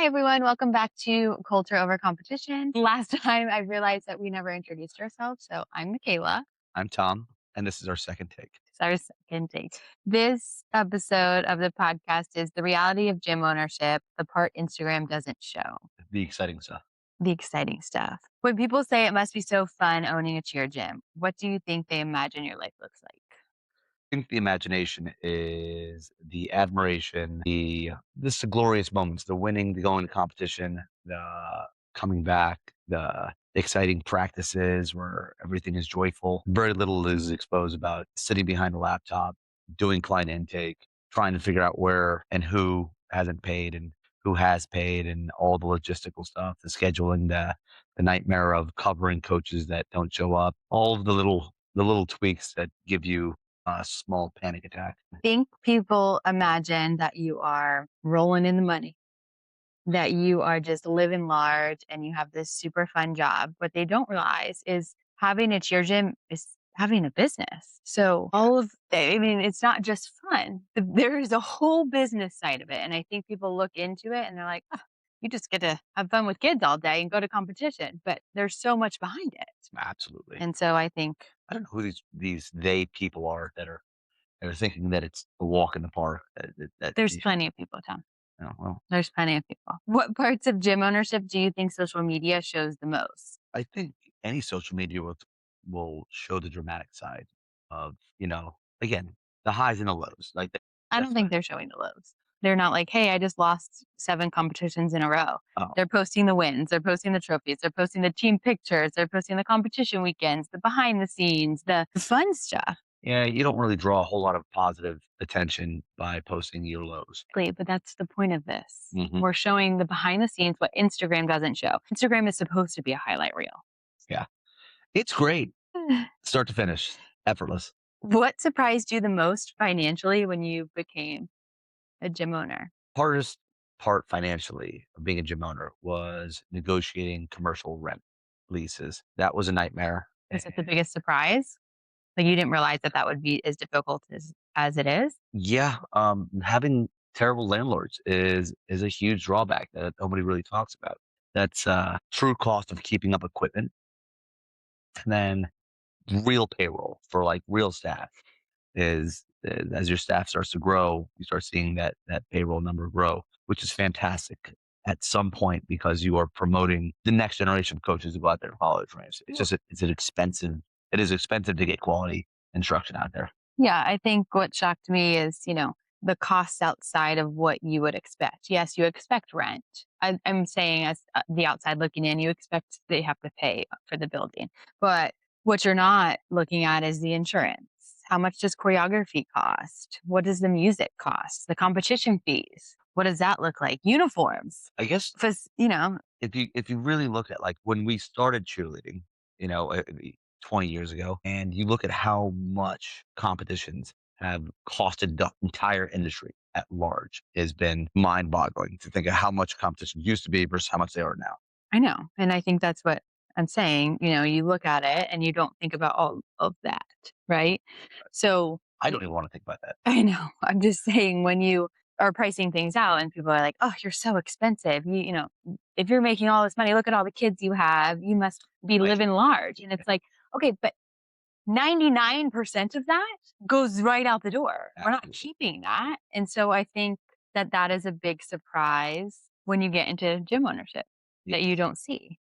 Hi, everyone. Welcome back to Culture Over Competition. Last time I realized that we never introduced ourselves. So I'm Michaela. I'm Tom, and this is our second take. It's our second take. This episode of the podcast is the reality of gym ownership, the part Instagram doesn't show, The exciting stuff. the exciting stuff. When people say it must be so fun owning a cheer gym, what do you think they imagine your life looks like? I think the imagination is the admiration, the glorious moments, the winning, the going to competition, the coming back, the exciting practices where everything is joyful. Very little is exposed about sitting behind a laptop, doing client intake, trying to figure out where and who hasn't paid and who has paid and all the logistical stuff, the scheduling, the nightmare of covering coaches that don't show up, all of the little tweaks that give you a small panic attack. Think people imagine that you are rolling in the money, that you are just living large and you have this super fun job. What they don't realize is having a cheer gym is having a business. So I mean, it's not just fun. There is a whole business side of it. And I think people look into it and they're like, oh, you just get to have fun with kids all day and go to competition. But there's so much behind it. Absolutely. And so I think I don't know who these they people are that are thinking that it's a walk in the park. That there's you plenty of people, Tom. know, well, There's plenty of people. What parts of gym ownership do you think social media shows the most? I think any social media will show the dramatic side of, again, the highs and the lows. Like I that's don't think they're showing the lows. They're not like, "Hey, I just lost 7 competitions in a row." oh They're posting the wins, they're posting the trophies, they're posting the team pictures, they're posting the competition weekends, the behind the scenes, the fun stuff. yeah, you don't really draw a whole lot of positive attention by posting your lows. But that's the point of this. Hmm. We're showing the behind the scenes, what Instagram doesn't show. Instagram is supposed to be a highlight reel. Yeah, it's great, start to finish, effortless. What surprised you the most financially when you became a gym owner? Hardest part financially of being a gym owner was negotiating commercial rent leases. That was a nightmare. Was it the biggest surprise? Like, you didn't realize that that would be as difficult as it is? Yeah, having terrible landlords is a huge drawback that nobody really talks about. That's true cost of keeping up equipment, and then real payroll for like real staff is as your staff starts to grow, you start seeing that payroll number grow, which is fantastic at some point because you are promoting the next generation of coaches to go out there and follow the dreams. It's Well, just it's an expensive. It is expensive to get quality instruction out there. yeah, I think what shocked me is, the costs outside of what you would expect. Yes, you expect rent. I'm saying as the outside looking in, you expect they have to pay for the building. But what you're not looking at is the insurance. How much does choreography cost? What does the music cost? The competition fees. What does that look like? Uniforms. I guess Because, if you really look at like when we started cheerleading, 20 years ago, and you look at how much competitions have costed the entire industry at large, has been mind-boggling to think of how much competition used to be versus how much they are now. I know. And I think that's what I'm saying. You look at it and you don't think about all of that, right? So I don't even want to think about that. I know. I'm just saying when you are pricing things out and people are like, "Oh, you're so expensive. If you're making all this money, look at all the kids you have. You must be Right. living large." And it's like, okay, but 99% of that goes right out the door. We're not Absolutely. keeping that. And so I think that that is a big surprise when you get into gym ownership that you Yes. don't see.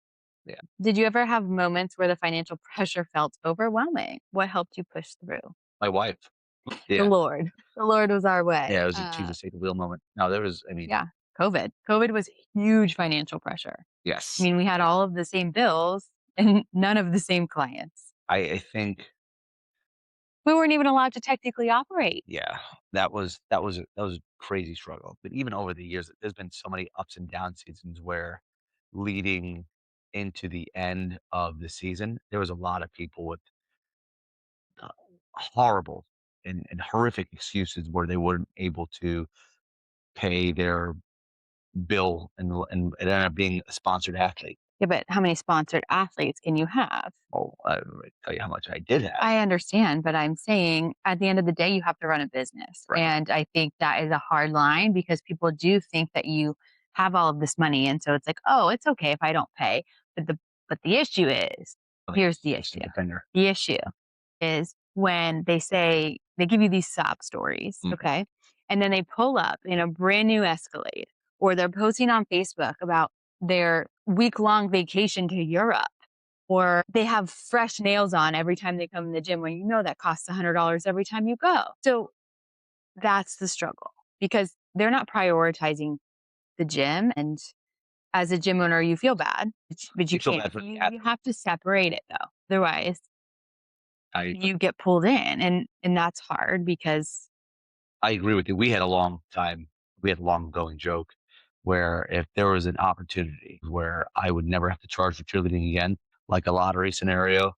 Yeah. Did you ever have moments where the financial pressure felt overwhelming? What helped you push through? My wife. The Yeah. Lord. The Lord was our Yeah, it way. was a Jesus take the wheel moment. No, there was, I mean, Yeah, COVID. COVID was huge financial pressure. I yes. mean, we had all of the same bills and none of the same clients. I think, We weren't even allowed to technically operate. yeah, that was a crazy struggle. But even over the years, there's been so many ups and down seasons where leading into the end of the season, there was a lot of people with uh, horrible and horrific excuses where they weren't able to pay their bill and it ended up being a sponsored athlete. Yeah, but how many sponsored athletes can you have? Oh, I don't really tell you how much I did have. I understand, but I'm saying at the end of the day, you have to run a business. Right. And I think that is a hard line because people do think that you have all of this money, and so it's like, "Oh, it's okay if I don't pay." But the issue is, Like, here's the just a issue. defender. The issue is when they say they give you these sob stories, Mm. okay? And then they pull up in a brand new Escalade, or they're posting on Facebook about their week-long vacation to Europe, or they have fresh nails on every time they come in the gym when you know that costs $100 every time you go. So that's the struggle because they're not prioritizing the gym, and as a gym owner, you feel bad, but you You feel can't. bad for the You athlete. have to separate it though. Otherwise, I you get pulled in, and that's hard because I agree with you. We had a long going joke where if there was an opportunity where I would never have to charge for cheerleading again, like a lottery scenario,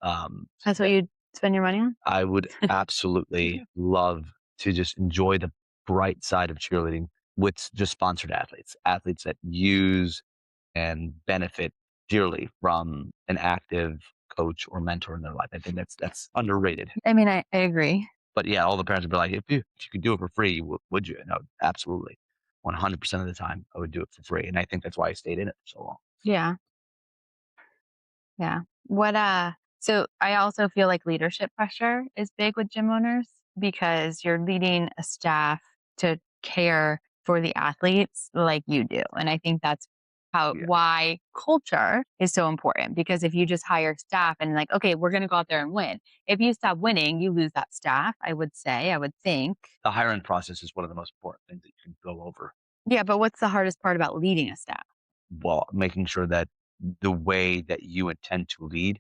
that's what that you spend your money on. I would absolutely love to just enjoy the bright side of cheerleading with just sponsored athletes, athletes that use and benefit dearly from an active coach or mentor in their life. I think that's underrated. I mean, I agree. But yeah, all the parents would be like, if you could do it for free, would you? No, absolutely. 100% of the time, I would do it for free. And I think that's why I stayed in it for so long. Yeah. Yeah. So I also feel like leadership pressure is big with gym owners because you're leading a staff to care for the athletes like you do. And I think that's Yeah. why culture is so important because if you just hire staff and like, okay, we're going to go out there and win. If you stop winning, you lose that staff, I would say, I would think. The hiring process is one of the most important things that you can go over. Yeah, but what's the hardest part about leading a staff? While making sure that the way that you intend to lead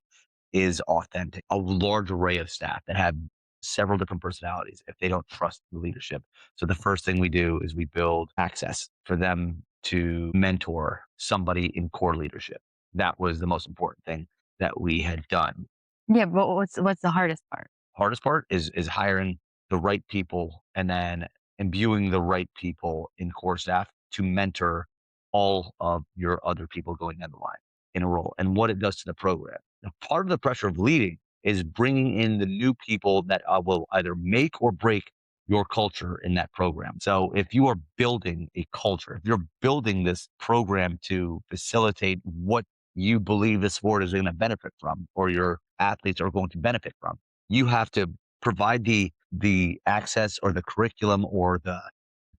is authentic. A large array of staff that have several different personalities if they don't trust the leadership. So the first thing we do is we build access for them to mentor somebody in core leadership. That was the most important thing that we had done. Yeah, but what's the hardest part? Hardest part is hiring the right people and then imbuing the right people in core staff to mentor all of your other people going down the line in a role and what it does to the program. Now, part of the pressure of leading is bringing in the new people that will either make or break your culture in that program. So if you are building a culture, if you're building this program to facilitate what you believe the sport is going to benefit from or your athletes are going to benefit from, you have to provide the access or the curriculum or the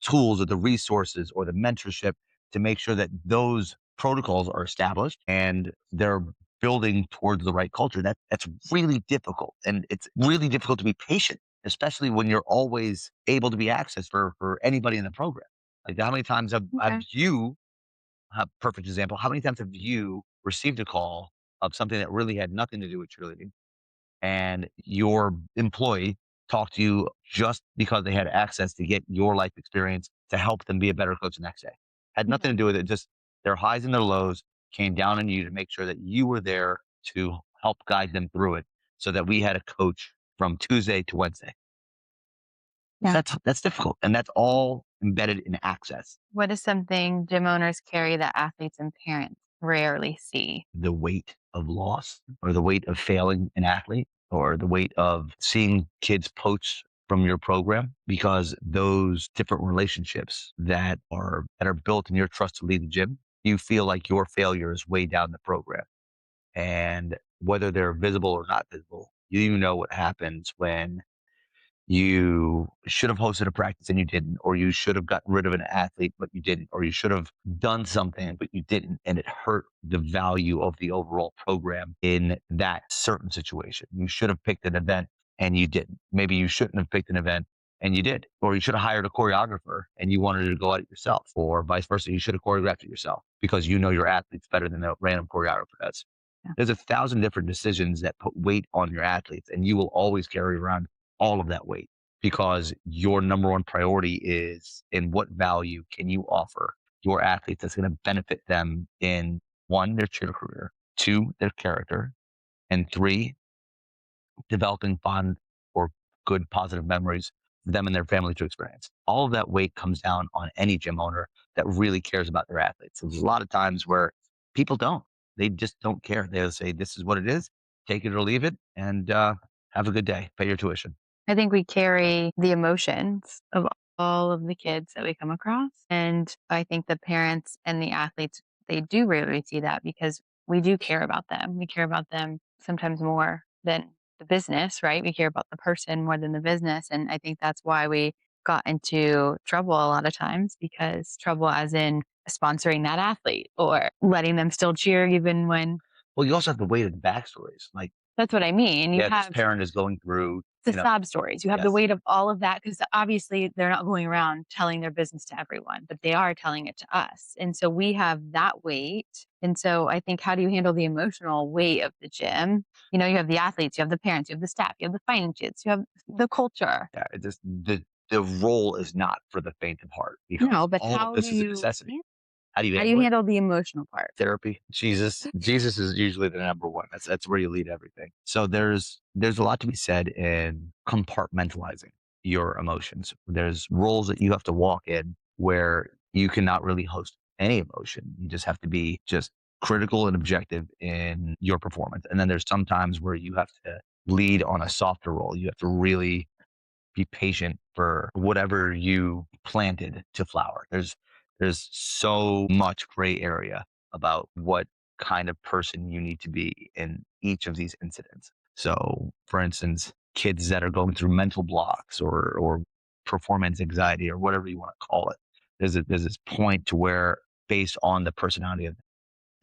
tools or the resources or the mentorship to make sure that those protocols are established and they're building towards the right culture. That's really difficult. And it's really difficult to be patient, especially when you're always able to be accessed for anybody in the program. Like how many times have Okay. you perfect example, how many times have you received a call of something that really had nothing to do with cheerleading and your employee talked to you just because they had access to get your life experience to help them be a better coach the next day. Had nothing Yeah. to do with it. Just their highs and their lows came down on you to make sure that you were there to help guide them through it so that we had a coach from Tuesday to Wednesday. So Yeah. that's difficult. And that's all embedded in access. What is something gym owners carry that athletes and parents rarely see? The weight of loss or the weight of failing an athlete or the weight of seeing kids poach from your program because those different relationships that are built in your trust to lead the gym, you feel like your failure is way down the program. And whether they're visible or not visible, you know what happens when you should have hosted a practice and you didn't, or you should have gotten rid of an athlete, but you didn't, or you should have done something, but you didn't. And it hurt the value of the overall program in that certain situation. You should have picked an event and you didn't. Maybe you shouldn't have picked an event and you did, or you should have hired a choreographer and you wanted to go at it yourself, or vice versa. You should have choreographed it yourself because you know your athletes better than the random choreographer does. Yeah. There's 1,000 different decisions that put weight on your athletes, and you will always carry around all of that weight because your number one priority is in what value can you offer your athletes that's going to benefit them in one, their cheer career, two, their character, and three, developing fond or good positive memories for them and their family to experience. All of that weight comes down on any gym owner that really cares about their athletes. There's a lot of times where people don't. They just don't care. They'll say, "This is what it is. Take it or leave it, and have a good day. Pay your tuition." I think we carry the emotions of all of the kids that we come across. And I think the parents and the athletes, they do really see that because we do care about them. We care about them sometimes more than the business, right? We care about the person more than the business. And I think that's why we got into trouble a lot of times because trouble as in sponsoring that athlete or letting them still cheer even when Well, you also have the weight of the backstories. Like, that's what I mean. You yeah, this have parent is going through, the sob stories. You have the yes. weight of all of that because obviously they're not going around telling their business to everyone, but they are telling it to us. And so we have that weight. And so I think how do you handle the emotional weight of the gym? You know, you have the athletes, you have the parents, you have the staff, you have the finances, you have the culture. Yeah, it just the role is not for the faint of heart No, because but all of this is a necessity. How do you how do you handle it? handle the emotional part? Therapy, Jesus is usually the number one. That's where you lead everything. So there's a lot to be said in compartmentalizing your emotions. There's roles that you have to walk in where you cannot really host any emotion. You just have to be just critical and objective in your performance. And then there's some times where you have to lead on a softer role. You have to really be patient for whatever you planted to flower. There's so much gray area about what kind of person you need to be in each of these incidents. So, for instance, kids that are going through mental blocks or performance anxiety or whatever you want to call it, there's this point to where based on the personality of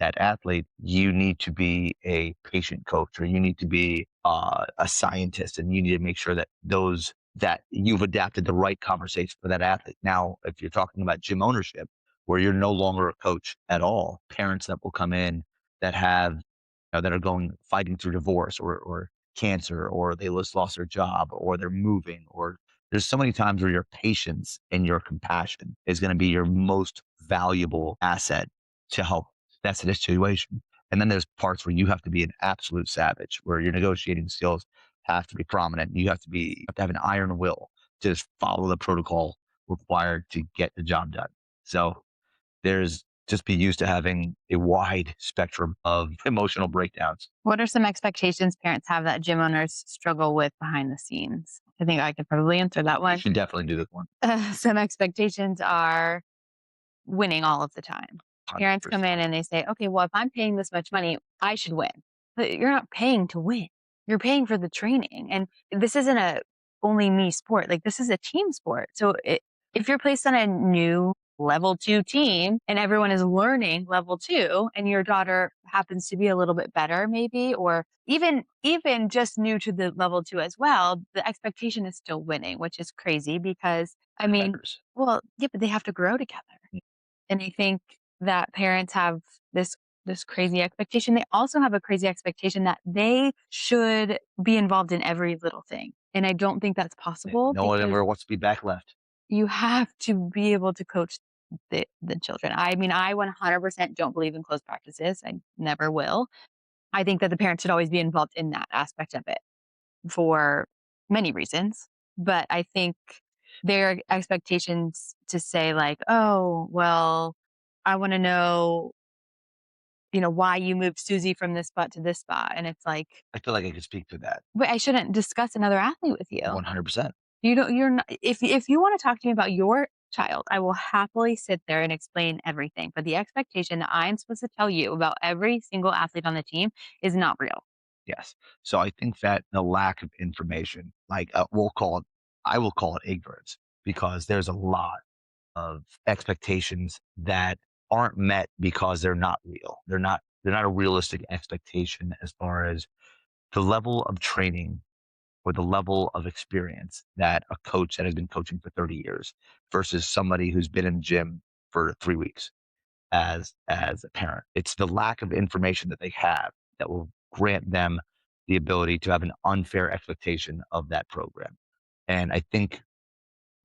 that athlete, you need to be a patient coach or you need to be a scientist and you need to make sure that those that you've adapted the right conversation for that athlete. Now, if you're talking about gym ownership, where you're no longer a coach at all, parents that will come in that have that are going fighting through divorce or cancer or they just lost their job or they're moving or there's so many times where your patience and your compassion is going to be your most valuable asset to help that's the situation. And then there's parts where you have to be an absolute savage, where your negotiating skills have to be prominent. You have to have an iron will to just follow the protocol required to get the job done. So there's just be used to having a wide spectrum of emotional breakdowns. What are some expectations parents have that gym owners struggle with behind the scenes? I think I could probably answer that You one. should definitely do this one. Some expectations are winning all of the time. Parents come 100%. in and they say, okay, well, if I'm paying this much money, I should win. But you're not paying to win. You're paying for the training. And this isn't a only me sport. Like this is a team sport. So if you're placed on a new level two team and everyone is learning level two and your daughter happens to be a little bit better maybe, or even just new to the level two as well, the expectation is still winning, which is crazy because I mean, Matters. well, yeah, but they have to grow together. And I think that parents have this this crazy expectation. They also have a crazy expectation that they should be involved in every little thing. And I don't think that's possible No one because ever wants to be back left. you have to be able to coach the children. I mean, I 100% don't believe in closed practices. I never will. I think that the parents should always be involved in that aspect of it for many reasons. But I think their expectations to say like, "Oh, well, I wanna know, why you moved Susie from this spot to this spot." And it's like, I feel like I could speak to that "But I shouldn't discuss another athlete with you." 100%. You don't you're not if you wanna talk to me about your child, I will happily sit there and explain everything. But the expectation that I'm supposed to tell you about every single athlete on the team is not real. Yes. So I think that the lack of information, like I will call it ignorance because there's a lot of expectations that aren't met because they're not real. They're not a realistic expectation as far as the level of training or the level of experience that a coach that has been coaching for 30 years versus somebody who's been in the gym for 3 weeks as a parent. It's the lack of information that they have that will grant them the ability to have an unfair expectation of that program. And I think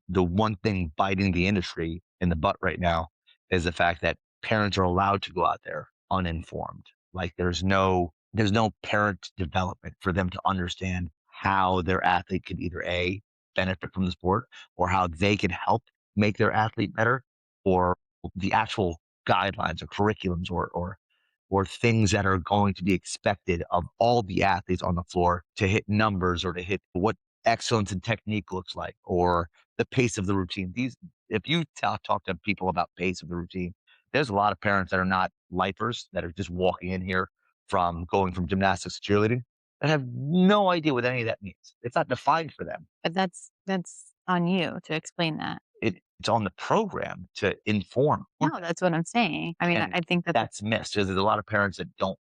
the one thing biting the industry in the butt right now is the fact that parents are allowed to go out there uninformed. Like there's no parent development for them to understand how their athlete could either A, benefit from the sport or how they can help make their athlete better or the actual guidelines or curriculums or things that are going to be expected of all the athletes on the floor to hit numbers or to hit what excellence in technique looks like or the pace of the routine. These if you talk to people about pace of the routine, there's a lot of parents that are not lifers that are just walking in here from going from gymnastics to cheerleading that have no idea what any of that means. It's not defined for them. But that's on you to explain that. It's on the program to inform No, that, that's what I'm saying. I mean, and I think that that's missed because there's a lot of parents that don't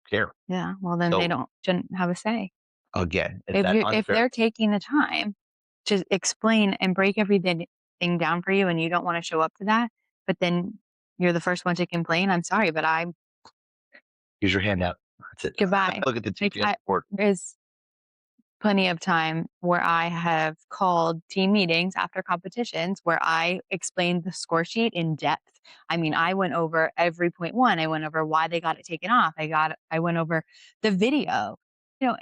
care. yeah, well, then they So don't shouldn't have a say. again, it's that If unfair. they're taking the time to explain and break everything thing down for you and you don't wanna show up to that, but then you're the first one to complain, I'm sorry, but I'm Here's your handout. That's it. goodbye. Look at the Like, GPS report. there's plenty of time where I have called team meetings after competitions where I explained the score sheet in depth. I mean, I went over every point one. I went over why they got it taken off. I went over the video. You know,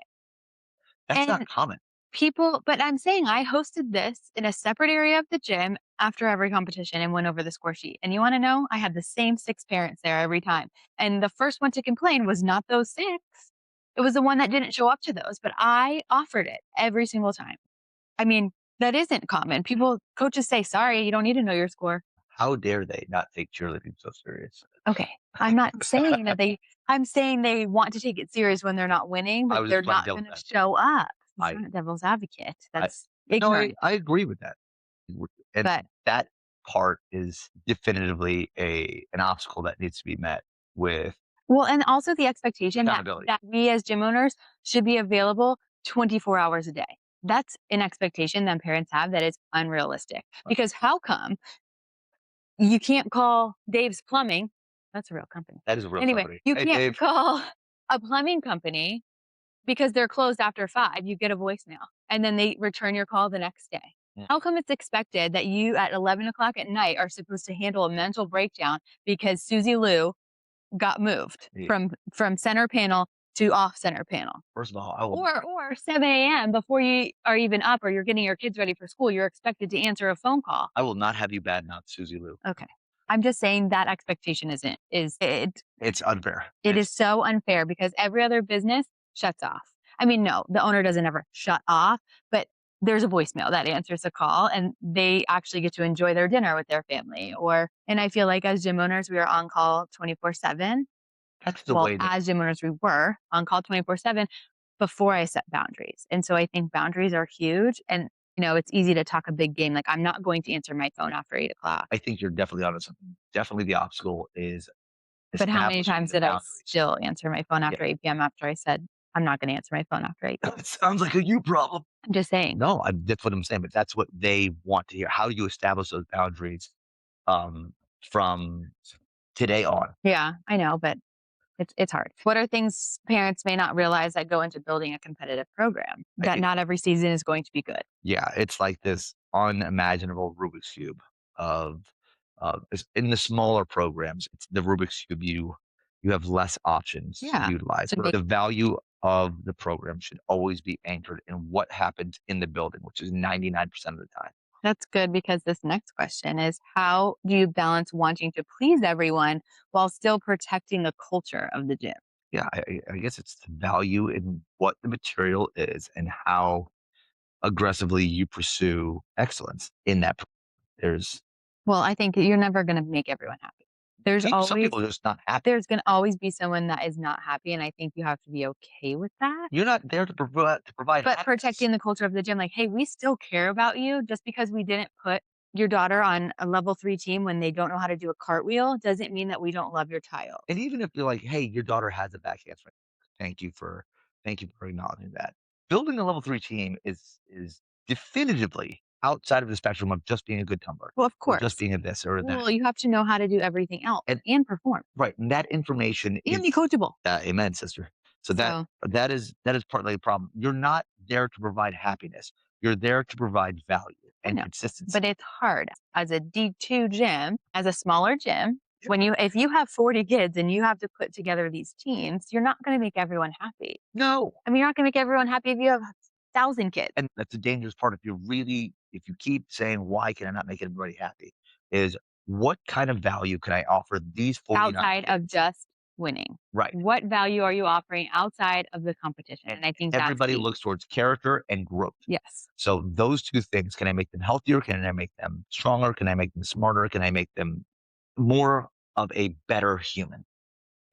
That's not and common. people, but I'm saying I hosted this in a separate area of the gym after every competition and went over the score sheet. And you want to know, I had the same 6 parents there every time. And the first one to complain was not those 6. It was the one that didn't show up to those, but I offered it every single time. I mean, that isn't common. Coaches say, sorry, you don't need to know your score. How dare they not take cheerleading so serious? Okay. I'm not saying I'm saying they want to take it serious when they're not winning, I but was they're just playing not devil's going to advocate. show up. It's I not devil's advocate. I That's no, ignorant. I agree with that. And But that part is definitively an obstacle that needs to be met with well, and also the expectation that accountability. we as gym owners should be available 24 hours a day. That's an expectation that parents have that is unrealistic. Because how come you can't call Dave's Plumbing? That's a real company. That is a real Anyway, company. you Hey, can't Dave. call a plumbing company because they're closed after 5. You get a voicemail and then they return your call the next day. Mm, How come it's expected that you at 11 o'clock at night are supposed to handle a mental breakdown because Susie Lou got moved yeah. from center panel to off center panel. First of all, Or 7 a.m. before you are even up or you're getting your kids ready for school, you're expected to answer a phone call. I will not have you badmouth Susie Lou. Okay. I'm just saying that expectation isn't is It's unfair. it is so unfair because every other business shuts off. I mean, no, the owner doesn't ever shut off, but there's a voicemail that answers a call and they actually get to enjoy their dinner with their family or and I feel like as gym owners we are on call 24/7. That's the Well, way that as gym owners, we were on call 24/7 before I set boundaries. And so I think boundaries are huge. And, it's easy to talk a big game. Like, I'm not going to answer my phone after 8 o'clock. I think you're definitely onto something. Definitely the obstacle is But how many establishing times the did I boundaries. still answer my phone Yeah. after 8 p.m. after I said, I'm not going to answer my phone after 8 p.m.? It sounds like a you problem. I'm just saying. No, that's what I'm saying, but that's what they want to hear. How do you establish those boundaries, um, from today on? Yeah, I know, but it's hard. What are things parents may not realize that go into building a competitive program? I That think not every season is going to be good. yeah, it's like this unimaginable Rubik's Cube of it's in the smaller programs, it's the Rubik's Cube, you have less options to Yeah. utilize, So but the value of the program should always be anchored in what happens in the building, which is 99% of the time. that's good because this next question is how do you balance wanting to please everyone while still protecting the culture of the gym? Yeah, I guess it's the value in what the material is and how aggressively you pursue excellence in that. There's Well, I think you're never going to make everyone happy. There's some always people are just not happy. there's going to always be someone that is not happy and I think you have to be okay with that. You're not there to provide But happiness. protecting the culture of the gym like, "Hey, we still care about you just because we didn't put your daughter on a level 3 team when they don't know how to do a cartwheel doesn't mean that we don't love your child." And even if you're like, "Hey, your daughter has a back handspring. Thank you for thank you for acknowledging that." Building a level 3 team is definitively outside of the spectrum of just being a good tumbler Well, of or just course. being a this or that. Well, you have to know how to do everything else And and perform right, and that information and be is coachable. amen, sister. So So, that is partly the problem. You're not there to provide happiness. You're there to provide value I and know, consistency. but it's hard as a D2 gym, as a smaller gym. Yeah. When if you have 40 kids and you have to put together these teams, you're not going to make everyone happy. No. I mean, you're not going to make everyone happy if you have 1,000 kids And that's a dangerous part if you keep saying, "Why can I not make everybody happy?" Is what kind of value can I offer these 49 outside of kids? just winning? Right. What value are you offering outside of the competition? And And I think that's everybody key. looks towards character and growth. Yes. So those 2 things, can I make them healthier? Can I make them stronger? Can I make them smarter? Can I make them more of a better human?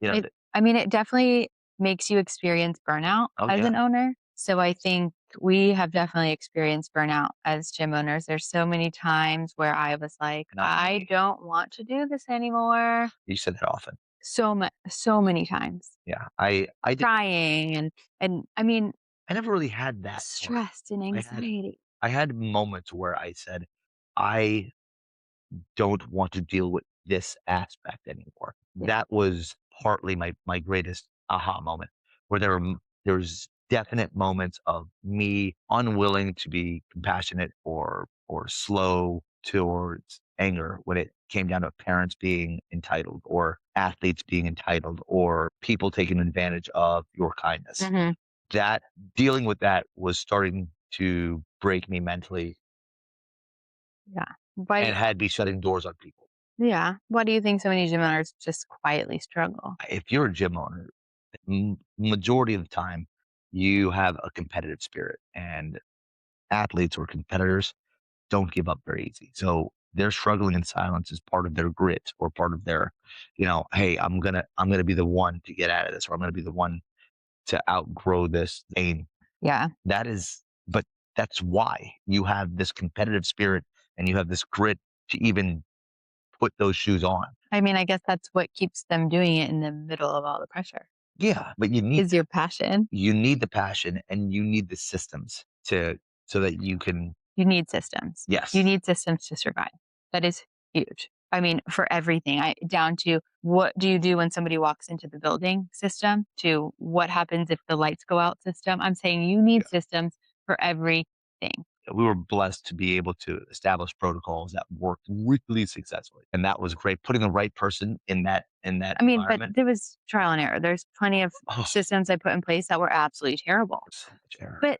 You know, It I mean, it definitely makes you experience burnout oh, as yeah, an owner. So I think we have definitely experienced burnout as gym owners. There's so many times where I was like, not "I me. don't want to do this anymore." You said that often. So many times. Yeah, I did Crying and I mean, I never really had that part. stress and I had anxiety. I had moments where I said, "I don't want to deal with this aspect anymore." Yeah. That was partly my greatest aha moment, where there's definite moments of me unwilling to be compassionate or slow towards anger when it came down to parents being entitled or athletes being entitled or people taking advantage of your kindness. Mhm. That dealing with that was starting to break me mentally Yeah. Why and had me shutting doors on people. yeah. Why do you think so many gym owners just quietly struggle? If you're a gym owner, majority of the time, you have a competitive spirit, and athletes or competitors don't give up very easy. So they're struggling in silence is part of their grit or part of their, hey, I'm gonna be the one to get out of this, or I'm gonna be the one to outgrow this pain. Yeah. That is, but that's why you have this competitive spirit and you have this grit to even put those shoes on. I mean, I guess that's what keeps them doing it in the middle of all the pressure, Yeah, but you need is your passion. the passion and you need the systems to so that you can. You need systems. You Yes. need systems to survive. That is huge. I mean, for everything, I down to what do you do when somebody walks into the building system to what happens if the lights go out system. I'm saying you Yeah. need systems for everything. We were blessed to be able to establish protocols that worked really successfully, and that was great. Putting the right person in that I mean, but environment. there was trial and error. There's plenty of Oh, systems I put in place that were absolutely terrible. so much error. But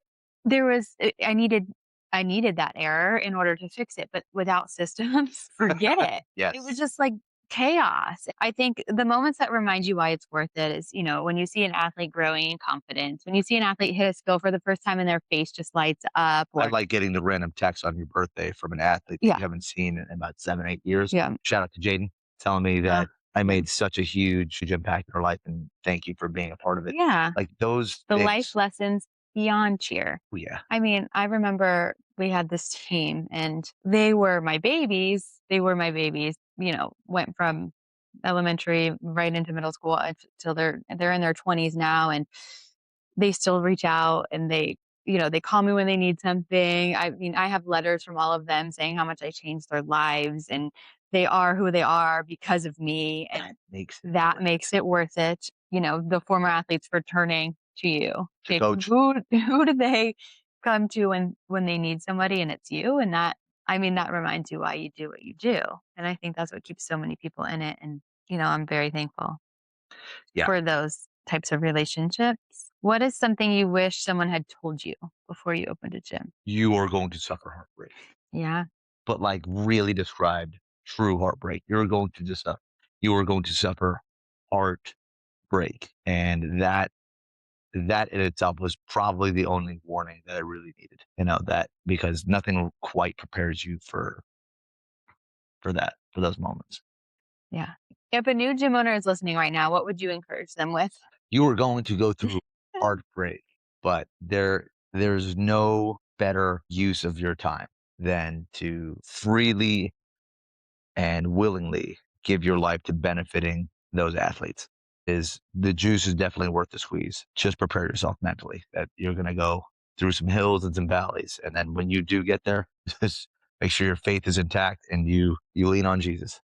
I needed that error in order to fix it, but without systems, forget it. It was Yes. just like chaos. I think the moments that remind you why it's worth it is, when you see an athlete growing in confidence, when you see an athlete hit a skill for the first time and their face just lights up I or like getting the random text on your birthday from an athlete that yeah, you haven't seen in about 7, 8 years. yeah. Shout out to Jaden telling me Uh, that I yeah. made such a huge impact in her life, and thank you for being a part of it. Yeah. Like, those The life things. lessons beyond cheer. Oh, yeah. I mean, I remember we had this team and they were my babies. They were my babies, went from elementary right into middle school until they're in their 20s now and they still reach out and they call me when they need something. I mean, I have letters from all of them saying how much I changed their lives and they are who they are because of me and That makes it that worth it. makes it worth it. The former athletes for turning to you. To Okay, coach. who do they come to when they need somebody and it's you? And that I mean, that reminds you why you do what you do. And I think that's what keeps so many people in it. And, I'm very thankful Yeah. for those types of relationships. What is something you wish someone had told you before you opened a gym? You are going to suffer heartbreak, Yeah. but, like, really described true heartbreak. You are going to suffer heartbreak, and that in itself was probably the only warning that I really needed, that because nothing quite prepares you for those moments. Yeah. If a new gym owner is listening right now, what would you encourage them with? You are going to go through heartbreak, but there's no better use of your time than to freely and willingly give your life to benefiting those athletes. Is the juice is definitely worth the squeeze. Just prepare yourself mentally that you're going to go through some hills and some valleys, and then when you do get there, just make sure your faith is intact and you lean on Jesus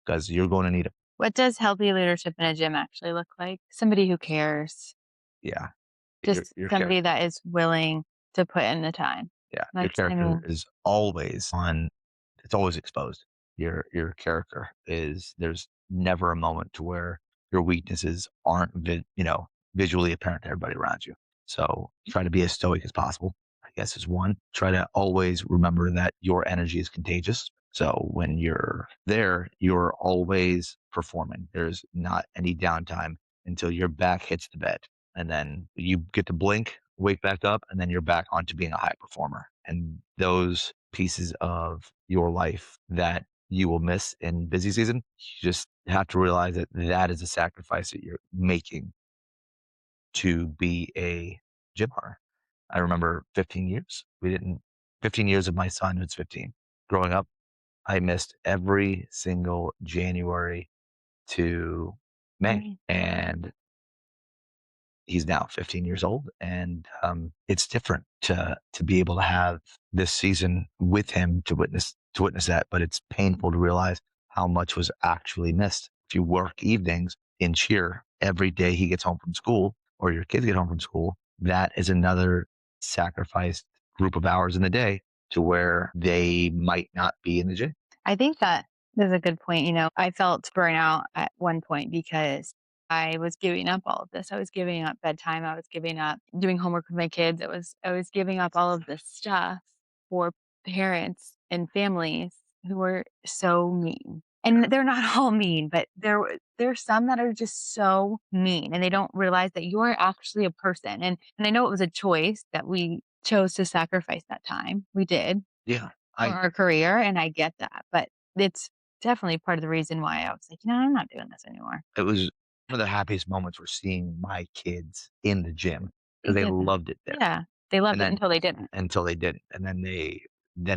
because you're going to need it. What does healthy leadership in a gym actually look like? Somebody who cares, Yeah, just your somebody character. that is willing to put in the time. Yeah, your That's, I character mean, is always on. It's always exposed. Your character is. There's never a moment to where your weaknesses aren't visually apparent to everybody around you. So try to be as stoic as possible. I guess is one. Try to always remember that your energy is contagious. So when you're there, you're always performing. There's not any downtime until your back hits the bed. And then you get to blink, wake back up, and then you're back onto being a high performer. And those pieces of your life that you will miss in busy season, you just have to realize that that is a sacrifice that you're making to be a gym owner. I remember 15 years. We didn't 15 years of my son who's 15. Growing up, I missed every single January to May, Right. and he's now 15 years old, and it's different to be able to have this season with him to witness that. But it's painful to realize how much was actually missed. If you work evenings in cheer every day he gets home from school, or your kids get home from school, that is another sacrificed group of hours in the day to where they might not be in the gym. I think that is a good point. I felt burnout at one point because I was giving up all of this. I was giving up bedtime. I was giving up doing homework with my kids. I was giving up all of this stuff for parents and families who were so mean. And they're not all mean, but there's some that are just so mean and they don't realize that you're actually a person. And I know it was a choice that we chose to sacrifice that time. We did Yeah, for I our career, and I get that, but it's definitely part of the reason why I was like, I'm not doing this anymore." it was one of the happiest moments were seeing my kids in the gym They because they didn't. loved it there. Yeah, they And loved it then until they didn't. until they didn't, and then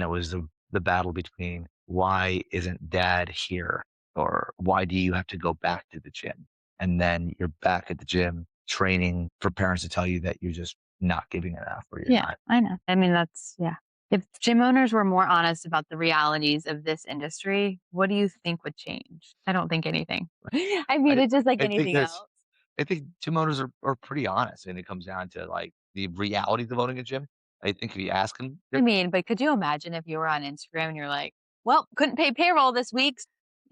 it was the battle between, "Why isn't dad here?" Or, "Why do you have to go back to the gym?" And then you're back at the gym training for parents to tell you that you're just not giving enough or you're Yeah, not. I know. I mean, that's yeah. If gym owners were more honest about the realities of this industry, what do you think would change? I don't think anything. I mean, I it's just like I think anything there's else. I think gym owners are pretty honest when it comes down to, like, the realities of owning a gym. I think if you ask them, I they're mean, but could you imagine if you were on Instagram and you're like, "Well, couldn't pay payroll this week.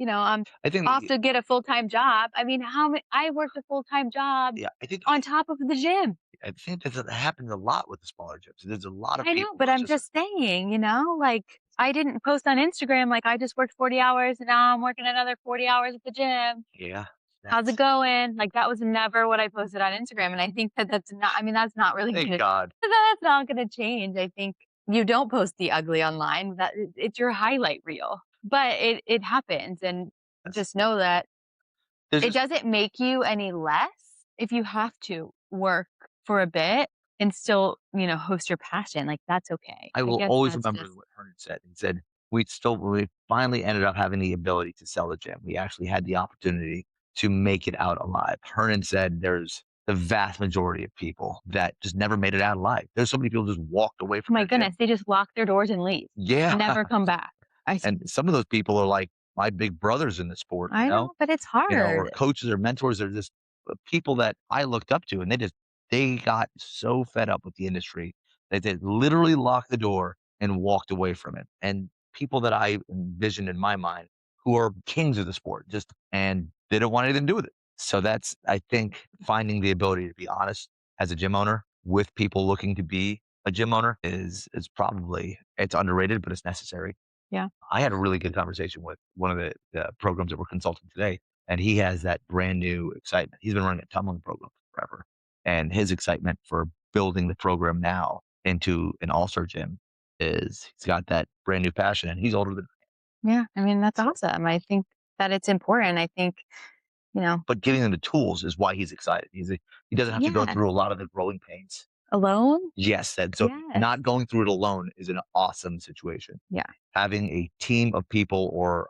I'm I think off to get a full-time job." I mean, how many I worked a full-time job yeah, on top of the gym. I think that happens a lot with the smaller gyms. There's a lot of I know, people but who I'm just just saying, like I didn't post on Instagram like I just worked 40 hours and now I'm working another 40 hours at the gym. yeah, How's it that's going? Like that was never what I posted on Instagram. And I think that that's not, I mean, that's not really thank gonna, God. that's not gonna change. I think you don't post the ugly online. It's your highlight reel. But it happens. And That's just know that there's it just doesn't make you any less if you have to work for a bit and still, host your passion. Like that's okay. I I will guess always that's remember just what Hernan said. He said, "We still when we finally ended up having the ability to sell the gym, we actually had the opportunity to make it out alive." Hernan said there's the vast majority of people that just never made it out alive. There's so many people just walked away oh from my their gym. goodness, they just lock their doors and leave, Yeah, never come back. I and some of those people are like my big brothers in the sport, I know, but it's or hard. coaches or mentors or just people that I looked up to, and they got so fed up with the industry that they literally locked the door and walked away from it. And people that I envisioned in my mind who are kings of the sport, just and they don't want anything to do with it. So that's I think finding the ability to be honest as a gym owner with people looking to be a gym owner is probably it's underrated, but it's necessary. Yeah. I had a really good conversation with one of the programs that we're consulting today, and he has that brand new excitement. He's been running a tumbling program forever, and his excitement for building the program now into an all-star gym is he's got that brand new passion, and he's older than Yeah, I mean, that's so. awesome. I think that it's important. I think, you know But giving him the tools is why he's excited. He doesn't have to go yes, through a lot of the growing pains. alone? Yes, and so Yes. not going through it alone is an awesome situation. Yeah. Having a team of people or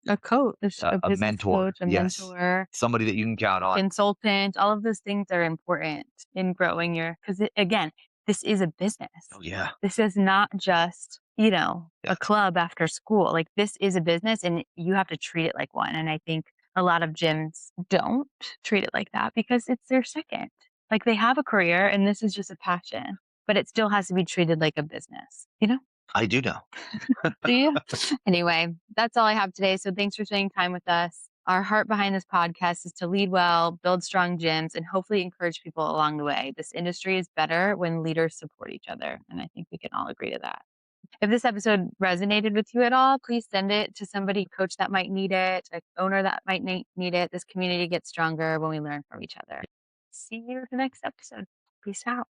A coach, a a business mentor, coach, a yes, mentor, somebody that you can count on. consultant, all of those things are important in growing because again, this is a business. Oh, yeah. This is not just, Yeah, a club after school. Like this is a business and you have to treat it like one. And I think a lot of gyms don't treat it like that because it's their second. Like they have a career and this is just a passion, but it still has to be treated like a business, you know? I do know. Do you? Anyway, that's all I have today. So thanks for spending time with us. Our heart behind this podcast is to lead well, build strong gyms, and hopefully encourage people along the way. This industry is better when leaders support each other. And I think we can all agree to that. If this episode resonated with you at all, please send it to somebody, coach that might need it, a owner that might need it. This community gets stronger when we learn from each other. See you in the next episode. Peace out.